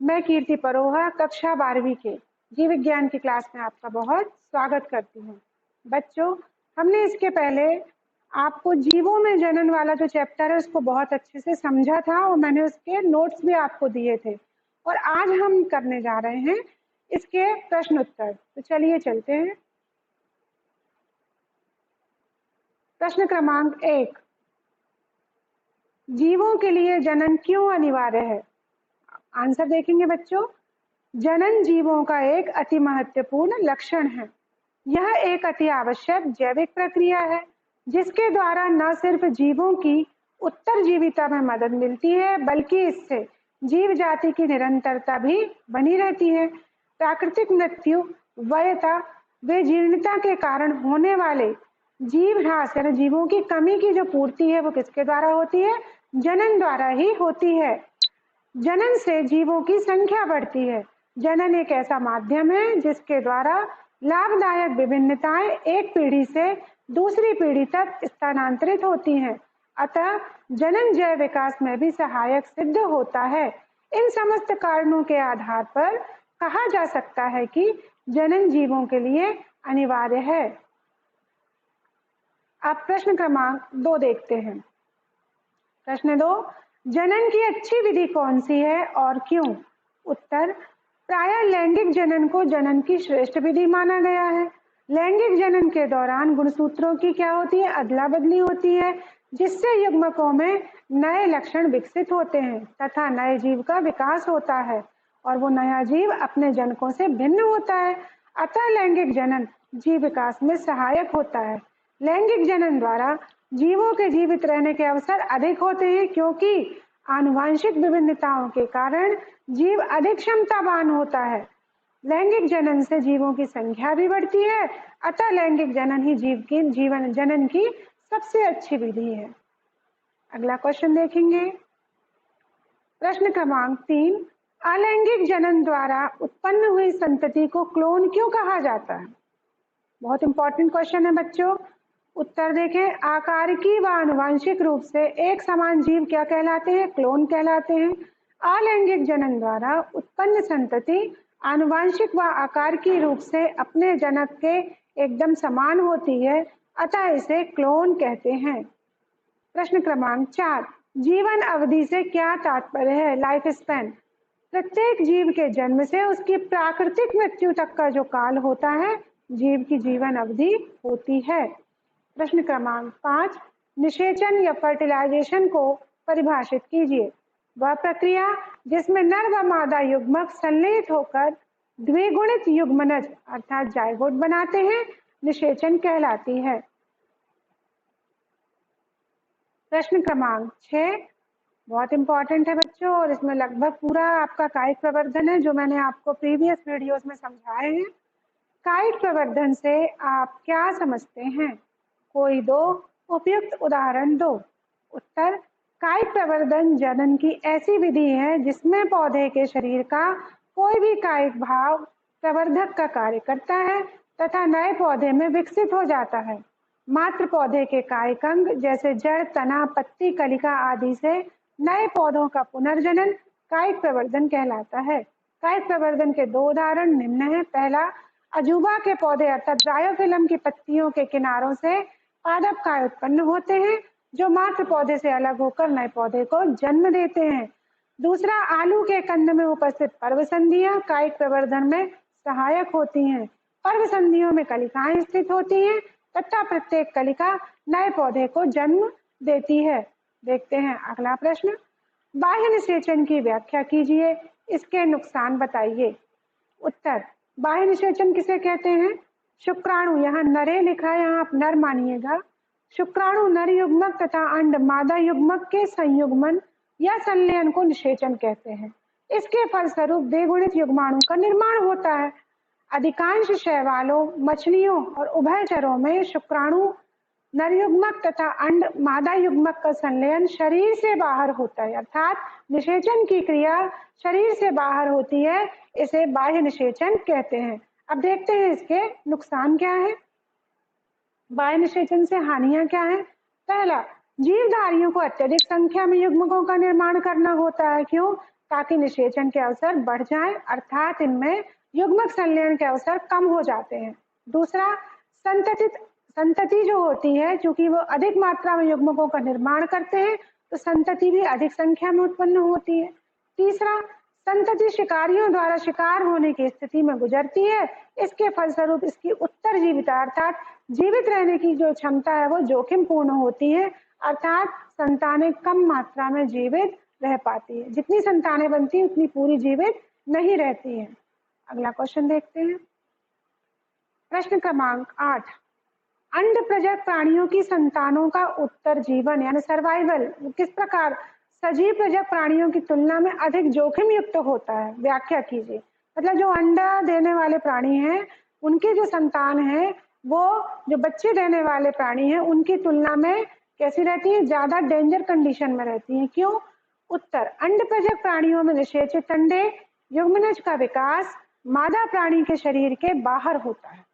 मैं कीर्ति परोहा कक्षा 12वीं के जीव विज्ञान की क्लास में आपका बहुत स्वागत करती हूँ। बच्चों, हमने इसके पहले आपको जीवों में जनन वाला जो चैप्टर है उसको बहुत अच्छे से समझा था और मैंने उसके नोट्स भी आपको दिए थे और आज हम करने जा रहे हैं इसके प्रश्न उत्तर। तो चलिए चलते हैं। प्रश्न क्रमांक 1, जीवों के लिए जनन क्यों अनिवार्य है? आंसर देखेंगे बच्चों। जनन जीवों का एक अति महत्वपूर्ण लक्षण है। यह एक अति आवश्यक जैविक प्रक्रिया है जिसके द्वारा न सिर्फ जीवों की उत्तरजीविता में मदद मिलती है बल्कि इससे जीव जाति की निरंतरता भी बनी रहती है। प्राकृतिक मृत्यु, वयता व जीर्णता के कारण होने वाले जीव ह्रास यानी जीवों की कमी की जो पूर्ति है वो किसके द्वारा होती है? जनन द्वारा ही होती है। जनन से जीवों की संख्या बढ़ती है। जनन एक ऐसा माध्यम है जिसके द्वारा लाभदायक विभिन्नताएं एक पीढ़ी से दूसरी पीढ़ी तक स्थानांतरित होती हैं। अतः जनन जैव विकास में भी सहायक सिद्ध होता है। इन समस्त कारणों के आधार पर कहा जा सकता है कि जनन जीवों के लिए अनिवार्य है। अब प्रश्न क्रमांक 2 देखते हैं। प्रश्न 2, जनन की अच्छी विधि कौन सी है और क्यों? उत्तर, प्रायः लैंगिक जनन को जनन की श्रेष्ठ विधि माना गया है। लैंगिक जनन के दौरान गुणसूत्रों की क्या होती है? अदला बदली होती है जिससे युग्मकों में नए लक्षण विकसित होते हैं तथा नए जीव का विकास होता है और वो नया जीव अपने जनकों से भिन्न होता है। अतः लैंगिक जनन जीव विकास में सहायक होता है। लैंगिक जनन द्वारा जीवों के जीवित रहने के अवसर अधिक होते हैं क्योंकि आनुवंशिक विभिन्नताओं के कारण जीव अधिक क्षमतावान होता है। लैंगिक जनन से जीवों की संख्या भी बढ़ती है। अतः लैंगिक जनन ही जीव की जीवन जनन की सबसे अच्छी विधि है। अगला क्वेश्चन देखेंगे। प्रश्न क्रमांक 3, अलैंगिक जनन द्वारा उत्पन्न हुई संतति को क्लोन क्यों कहा जाता है? बहुत इंपॉर्टेंट क्वेश्चन है बच्चों। उत्तर देखें। आकारिकी व आनुवंशिक रूप से एक समान जीव क्या कहलाते हैं? क्लोन कहलाते हैं। अलैंगिक जनन द्वारा उत्पन्न संतति आनुवंशिक व आकारिकी रूप से अपने जनक के एकदम समान होती है, अतः इसे क्लोन कहते हैं। प्रश्न क्रमांक 4, जीवन अवधि से क्या तात्पर्य है? Life span. प्रत्येक जीव के जन्म से उसकी प्राकृतिक मृत्यु तक का जो काल होता है जीव की जीवन अवधि होती है। प्रश्न क्रमांक 5, निषेचन या फर्टिलाइजेशन को परिभाषित कीजिए। वह प्रक्रिया जिसमें नर व मादा युग्मक संलेत होकर द्विगुणित युग्मनज अर्थात जायगोट बनाते हैं निषेचन कहलाती है। प्रश्न क्रमांक 6 बहुत इंपॉर्टेंट है बच्चों और इसमें लगभग पूरा आपका कायिक प्रवर्धन है जो मैंने आपको प्रीवियस वीडियोस में समझाए हैं। कायिक प्रवर्धन से आप क्या समझते हैं? कोई दो उपयुक्त उदाहरण दो। उत्तर, कायिक प्रवर्धन जनन की ऐसी विधि है जिसमें पौधे के शरीर का कोई भी कायिक भाव प्रवर्धक का कार्य करता है तथा नए पौधे में विकसित हो जाता है। मात्र पौधे के कायिक अंग जैसे जड़, तना, पत्ती, कलिका आदि से नए पौधों का पुनर्जनन कायिक प्रवर्धन कहलाता है। कायिक प्रवर्धन के 2 उदाहरण निम्न है। पहला, अजूबा के पौधे अर्थात ब्रायोफिलम की पत्तियों के किनारों से पादप काय उत्पन्न होते हैं जो मात्र पौधे से अलग होकर नए पौधे को जन्म देते हैं। दूसरा, आलू के कंद में उपस्थित पर्वसंधियां कायिक प्रवर्धन में सहायक होती हैं। पर्वसंधियों में कलिकाएं स्थित होती हैं तथा प्रत्येक कलिका नए पौधे को जन्म देती है। देखते हैं अगला प्रश्न। बाह्य निषेचन की व्याख्या कीजिए, इसके नुकसान बताइए। उत्तर, बाह्य निषेचन किसे कहते हैं? शुक्राणु, यहाँ नरे लिखा है, यहाँ आप नर मानिएगा। शुक्राणु नर युग्मक तथा अंड मादा युग्मक के संयुग्मन या संलयन को निषेचन कहते हैं। इसके फलस्वरूप द्विगुणित युग्माणु का निर्माण होता है। अधिकांश शैवालों, मछलियों और उभयचरों में शुक्राणु नर युग्मक तथा अंड मादा युग्मक का संलयन शरीर से बाहर होता है अर्थात निषेचन की क्रिया शरीर से बाहर होती है, इसे बाह्य निषेचन कहते हैं। अब देखते हैं इसके नुकसान क्या है। बाह्य निषेचन से हानियां क्या है? पहला, जीवधारियों को अत्यधिक संख्या में युग्मकों का निर्माण करना होता है। क्यों? ताकि निषेचन के अवसर बढ़ जाएं, अर्थात इनमें युग्मक संलयन के अवसर कम हो जाते हैं। दूसरा, संतति जो होती है, चूंकि वो अधिक मात्रा में युग्मकों का निर्माण करते हैं तो संतति भी अधिक संख्या में उत्पन्न होती है। तीसरा, संतति शिकारियों द्वारा शिकार होने की स्थिति में गुजरती है, इसके फलस्वरूप इसकी उत्तरजीविता अर्थात जीवित रहने की जो क्षमता है वो जोखिम पूर्ण होती है, अर्थात संतानें कम मात्रा में जीवित रह पाती है। जितनी संतानें बनती है उतनी पूरी जीवित नहीं रहती है। अगला क्वेश्चन देखते हैं। प्रश्न क्रमांक 8, अंडप्रजक प्राणियों की संतानों का उत्तरजीवन यानी सर्वाइवल किस प्रकार सजीव प्रजक प्राणियों की तुलना में अधिक जोखिम युक्त होता है? व्याख्या कीजिए। मतलब जो अंडा देने वाले प्राणी हैं उनकी जो संतान है वो जो बच्चे देने वाले प्राणी हैं उनकी तुलना में कैसी रहती है? ज्यादा डेंजर कंडीशन में रहती है। क्यों? उत्तर, अंडप्रजक प्राणियों में निषेचित अंडे युग्मनज का विकास मादा प्राणी के शरीर के बाहर होता है।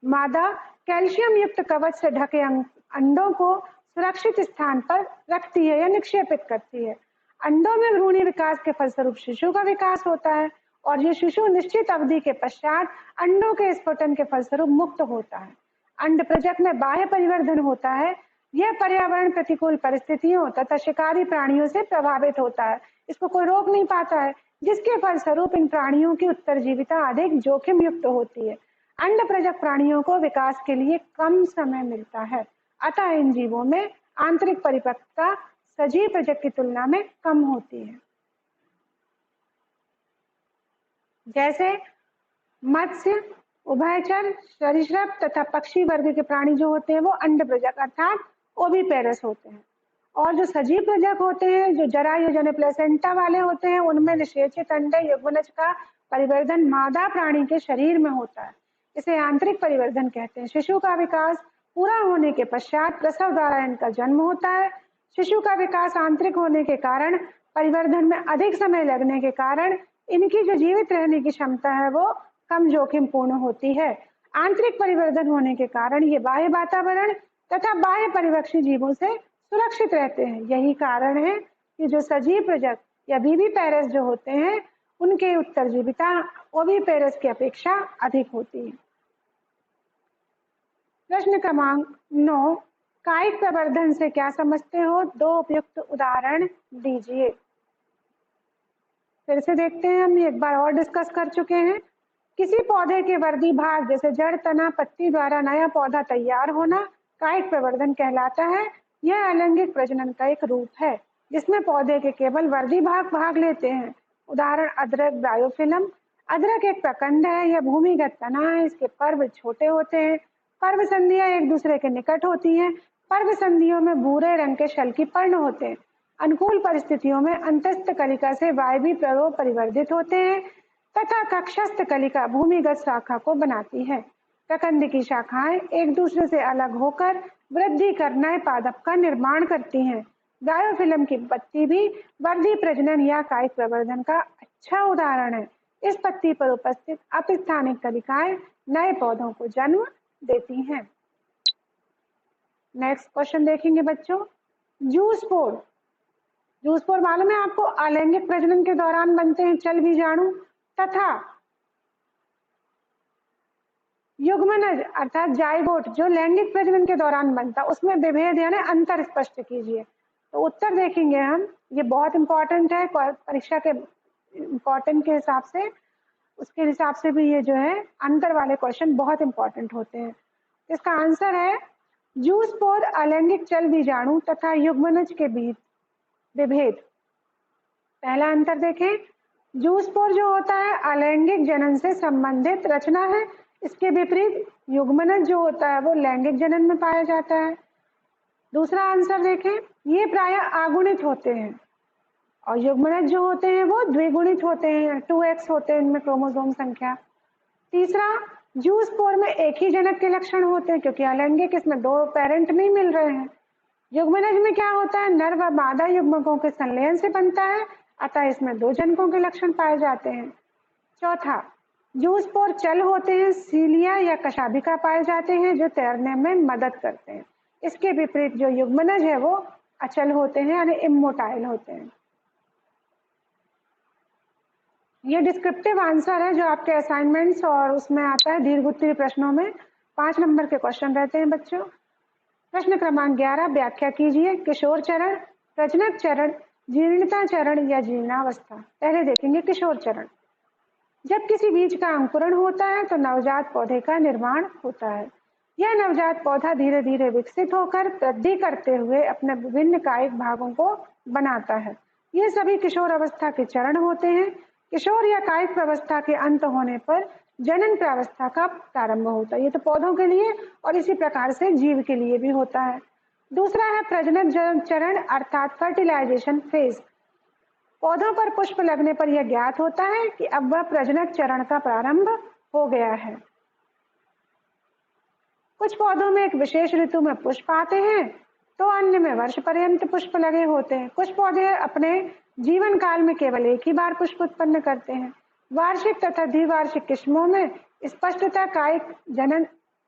मादा कैल्शियम युक्त कवच से ढके अंडों को सुरक्षित स्थान पर रखती है या निक्षेपित करती है। अंडों में भ्रूणी विकास के फलस्वरूप शिशु का विकास होता है और ये शिशु निश्चित अवधि के पश्चात अंडों के स्फुटन के फलस्वरूप मुक्त होता है। अंडप्रजक में बाह्य परिवर्धन होता है। यह पर्यावरण प्रतिकूल परिस्थितियों तथा शिकारी प्राणियों से प्रभावित होता है, इसको कोई रोक नहीं पाता है, जिसके फलस्वरूप इन प्राणियों की उत्तरजीविता अधिक जोखिम युक्त होती है। अंडप्रजक प्राणियों को विकास के लिए कम समय मिलता है, अतः इन जीवों में आंतरिक परिपक्वता सजीव प्रजक की तुलना में कम होती है। जैसे मत्स्य, उभयचर, सरीसृप तथा पक्षी वर्ग के प्राणी जो होते हैं वो अंडप्रजक अर्थात ओविपेरस होते हैं, और जो सजीव प्रजक होते हैं जो जरायुज यानी प्लेसेंटा वाले होते हैं उनमें निषेचित अंडे युग्मनज का परिवर्धन मादा प्राणी के शरीर में होता है, इसे आंतरिक परिवर्धन कहते हैं। शिशु का विकास पूरा होने के पश्चात प्रसव द्वारा इनका जन्म होता है। शिशु का विकास आंतरिक होने के कारण परिवर्धन में अधिक समय लगने के कारण इनकी जो जीवित रहने की क्षमता है वो कम जोखिम पूर्ण होती है। आंतरिक परिवर्धन होने के कारण ये बाह्य वातावरण तथा बाह्य परिवक्षी जीवों से सुरक्षित रहते हैं। यही कारण है कि जो सजीव प्रजक या विविपेरस जो होते हैं उनके उत्तरजीविता ओविपेरस की अपेक्षा अधिक होती है। प्रश्न क्रमांक 9, कायिक प्रवर्धन से क्या समझते हो? दो उपयुक्त उदाहरण दीजिए। फिर से देखते हैं, हम एक बार और डिस्कस कर चुके हैं। किसी पौधे के वर्दी भाग जैसे जड़, तना, पत्ती द्वारा नया पौधा तैयार होना कायिक प्रवर्धन कहलाता है। यह अलैंगिक प्रजनन का एक रूप है जिसमें पौधे के केवल वर्दी भाग लेते हैं। उदाहरण अदरक, ब्रायोफिलम। अदरक एक प्रकंड है, यह भूमिगत तना है, इसके पर्व छोटे होते हैं। पर्व संधियां एक दूसरे के निकट होती हैं। पर्व संधियों में भूरे रंग के शल्की पर्ण होते हैं। अनुकूल परिस्थितियों में अंतस्थ कलिका से वायवी प्ररोप परिवर्धित होते हैं तथा कक्षस्थ कलिका भूमिगत शाखा को बनाती है। प्रकंद की शाखाएं एक दूसरे से अलग होकर वृद्धि कर नए पादप का निर्माण करती हैं। ब्रायोफिलम की पत्ती भी वर्धी प्रजनन या कायिक प्रवर्धन का अच्छा उदाहरण है। इस पत्ती पर उपस्थित अपस्थानिक कलिकाएं नए पौधों को जन्म देती हैं। नेक्स्ट क्वेश्चन देखेंगे बच्चों। जूस्पोर, जूस्पोर मालूम है आपको? अलैंगिक प्रजनन के दौरान बनते हैं चल बीजाणु तथा युग्मनज अर्थात जाइगोट जो लैंगिक प्रजनन के दौरान बनता है उसमें विभेद यानी अंतर स्पष्ट कीजिए। तो उत्तर देखेंगे हम, ये बहुत इंपॉर्टेंट है परीक्षा के इंपॉर्टेंट के हिसाब से, उसके हिसाब से भी ये जो है अंतर वाले क्वेश्चन बहुत इंपॉर्टेंट होते हैं। इसका आंसर है जूस्पोर अलैंगिक चल बीजाणु तथा युग्मनज के बीच विभेद। पहला अंतर देखें, जूस्पोर जो होता है अलैंगिक जनन से संबंधित रचना है, इसके विपरीत युग्मनज जो होता है वो लैंगिक जनन में पाया जाता है। दूसरा आंसर देखें, ये प्रायः आगुणित होते हैं और युग्मनज जो होते हैं वो द्विगुणित होते हैं, 2x होते हैं इनमें क्रोमोसोम संख्या। तीसरा, जूस्पोर में एक ही जनक के लक्षण होते हैं क्योंकि अलैंगिक इसमें दो पेरेंट नहीं मिल रहे हैं। युग्मनज में क्या होता है, नर व मादा युग्मकों के संलयन से बनता है, अतः इसमें दो जनकों के लक्षण पाए जाते हैं। चौथा, जूस्पोर चल होते हैं, सीलिया या कशाभिका पाए जाते हैं जो तैरने में मदद करते हैं। इसके विपरीत जो युग्मनज है वो अचल होते हैं यानी इमोटाइल होते हैं। ये डिस्क्रिप्टिव आंसर है जो आपके असाइनमेंट्स और उसमें आता है दीर्घ उत्तरीय प्रश्नों में। 5 नंबर के क्वेश्चन रहते हैं बच्चों। प्रश्न क्रमांक 11 व्याख्या कीजिए। किशोर चरण, प्रजनक चरण, जीर्णता चरण या जीर्णावस्था। पहले देखेंगे किशोर चरण। जब किसी बीज का अंकुरण होता है तो नवजात पौधे का निर्माण होता है। यह नवजात पौधा धीरे धीरे विकसित होकर वृद्धि करते हुए अपने विभिन्न कायिक भागों को बनाता है। ये सभी किशोर अवस्था के चरण होते हैं। किशोर या कायिक प्रावस्था के अंत होने पर जनन प्रावस्था का प्रारंभ होता है। ये तो पौधों के लिए और इसी प्रकार से जीव के लिए भी होता है। दूसरा है प्रजनन चरण अर्थात फर्टिलाइजेशन फेज। पौधों पर पुष्प लगने पर यह ज्ञात होता है कि अब वह प्रजनक चरण का प्रारंभ हो गया है। कुछ पौधों में एक विशेष ऋतु में पुष्प आते हैं तो अन्य में वर्ष पर्यंत पुष्प लगे होते हैं। कुछ पौधे अपने जीवन काल में केवल एक ही बार पुष्प उत्पन्न करते हैं। वार्षिक तथा द्विवार्षिक किस्मों में स्पष्टतः कायिक जनन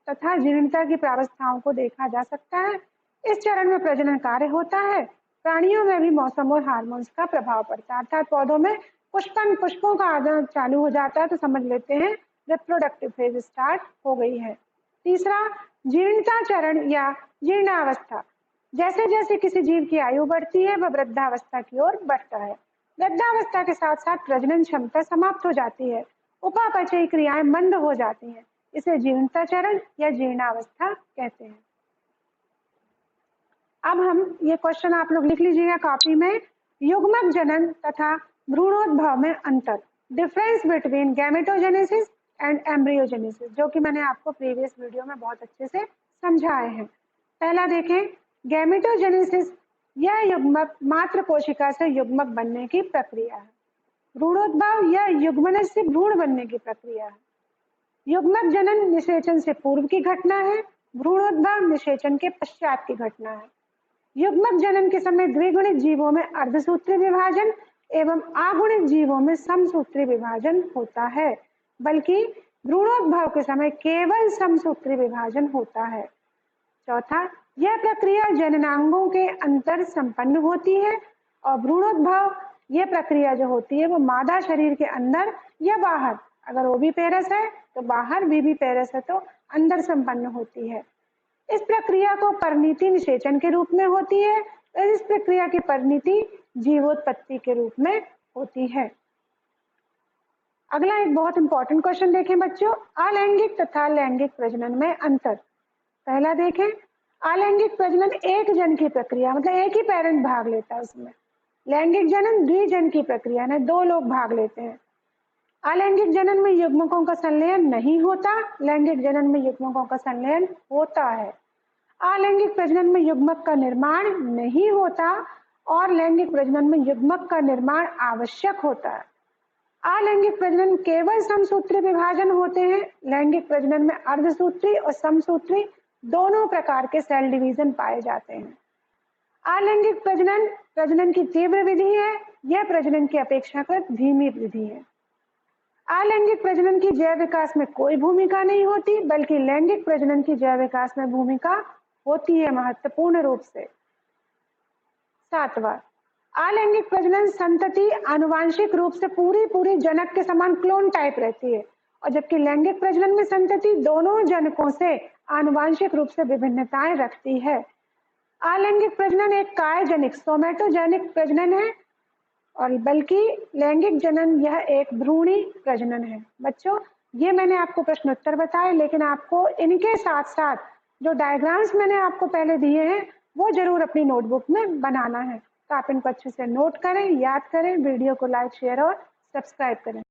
तथा जीर्णता की प्रावस्थाओं को देखा जा सकता है। इस चरण में प्रजनन कार्य होता है। प्राणियों में भी मौसम और हार्मोन्स का प्रभाव पड़ता है, अर्थात पौधों में पुष्पों का आगमन चालू हो जाता है तो समझ लेते हैं रिप्रोडक्टिव फेज स्टार्ट हो गई है। तीसरा जीर्णता चरण या जीर्णावस्था। जैसे जैसे किसी जीव की आयु बढ़ती है वह वृद्धावस्था की ओर बढ़ता है। वृद्धावस्था के साथ साथ प्रजनन क्षमता समाप्त हो जाती है, उपापचयी क्रियाएं मंद हो जाती हैं। इसे जीर्णता चरण या जीर्णावस्था कहते हैं। अब हम ये क्वेश्चन आप लोग लिख लीजिएगा कॉपी में। युग्मक जनन तथा भ्रूणोद्भव में अंतर, difference between gametogenesis and embryogenesis, जो कि मैंने आपको प्रीवियस वीडियो में बहुत अच्छे से समझाए हैं। पहला देखें, गैमेटोजेनेसिस यह युग्मक मात्र कोशिका से युग्मक बनने की प्रक्रिया है। भ्रूणोद्भव यह युग्मन से भ्रूण बनने की प्रक्रिया है। युग्मक जनन निषेचन से पूर्व की घटना है, भ्रूणोद्भव निषेचन के पश्चात की घटना है। युग्मक जनन के समय द्विगुणित जीवों में अर्धसूत्री विभाजन एवं आगुणित जीवों में समसूत्री विभाजन होता है, बल्कि भ्रूणोद्भव के समय केवल समसूत्री विभाजन होता है। चौथा, यह प्रक्रिया जननांगों के अंतर संपन्न होती है और भ्रूणोद्भव यह प्रक्रिया जो होती है वो मादा शरीर के अंदर या बाहर, अगर ओविपेरस है तो बाहर, विविपेरस है तो अंदर संपन्न होती है। इस प्रक्रिया को परिणति निषेचन के रूप में होती है और इस प्रक्रिया की परिणति जीवोत्पत्ति के रूप में होती है। अगला एक बहुत इंपॉर्टेंट क्वेश्चन देखें बच्चों, अलैंगिक तथा लैंगिक प्रजनन में अंतर। पहला देखें, अलैंगिक प्रजनन एक जन की प्रक्रिया, मतलब एक ही पेरेंट भाग लेता है उसमें। लैंगिक जनन द्विजन की प्रक्रिया में दो लोग भाग लेते हैं। अलैंगिक जनन में युग्मकों का संलयन नहीं होता, लैंगिक जनन में युग्मकों का संलयन होता है। अलैंगिक प्रजनन में युग्मक का निर्माण नहीं होता और लैंगिक प्रजनन में युग्मक का निर्माण आवश्यक होता है। अलैंगिक प्रजनन केवल समसूत्री विभाजन होते हैं। लैंगिक प्रजनन में अर्धसूत्री और समसूत्री दोनों प्रकार के सेल डिवीजन पाए जाते हैं। अलैंगिक प्रजनन प्रजनन की तीव्र विधि है, यह प्रजनन की अपेक्षाकृत धीमी विधि है। अलैंगिक प्रजनन की जैव विकास में कोई भूमिका नहीं होती, बल्कि लैंगिक प्रजनन की जैव विकास में भूमिका होती है महत्वपूर्ण रूप से। सातवां, अलैंगिक प्रजनन संतति आनुवांशिक रूप से पूरी जनक के समान क्लोन टाइप रहती है, और जबकि लैंगिक प्रजनन में संतति दोनों जनकों से आनुवांशिक रूप से विभिन्नताएं रखती है। अलैंगिक प्रजनन एक कायजनिक सोमेटोजेनिक प्रजनन है और बल्कि लैंगिक जनन यह एक भ्रूणी प्रजनन है। बच्चों, ये मैंने आपको प्रश्न उत्तर बताए, लेकिन आपको इनके साथ साथ जो डायग्राम्स मैंने आपको पहले दिए हैं वो जरूर अपनी नोटबुक में बनाना है। तो आप इनको अच्छे से नोट करें, याद करें, वीडियो को लाइक, शेयर और सब्सक्राइब करें।